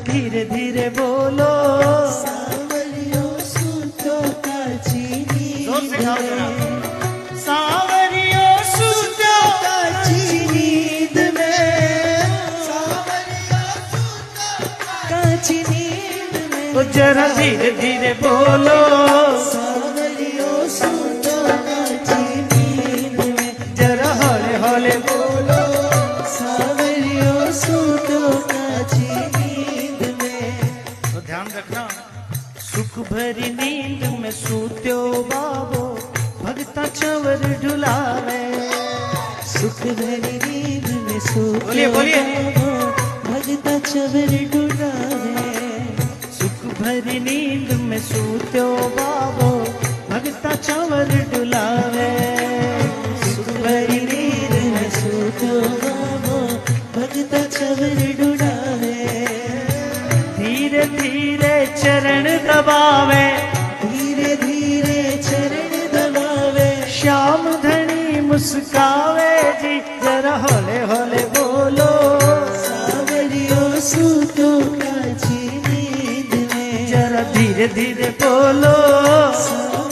धीरे धीरे बोलो सावरियो सूतो काची नींद में, सावरियो सूतो काची नींद में, सावरियो सूतो काची नींद में। ओ जरा धीरे धीरे बोलो सावरियो सूतो काची नींद में, जरा हौले हौले बोलो सावरियो सूतो काची नींद में। तो ध्यान रखना। सुख भरी नींद में सूत्यो बाबो भगता चवर ढुलावे। सुख भरी नींद में सूत्यो बोलिए, बोलिए। बाबो भगता चवर ढुलावे। सुख भरी नींद में सूत्यो बाबो भगता चवर डुलावे। सुख भरी नींद में सूत्यो बाबो भगता चवर ढुलावे। धीरे धीरे चरण दबावे, धीरे धीरे चरण दबावे। श्याम धनी मुस्कावे जी। जरा हौले हौले बोलो सावरियो सूतो काची नींद में, जरा धीरे धीरे बोलो सावरियो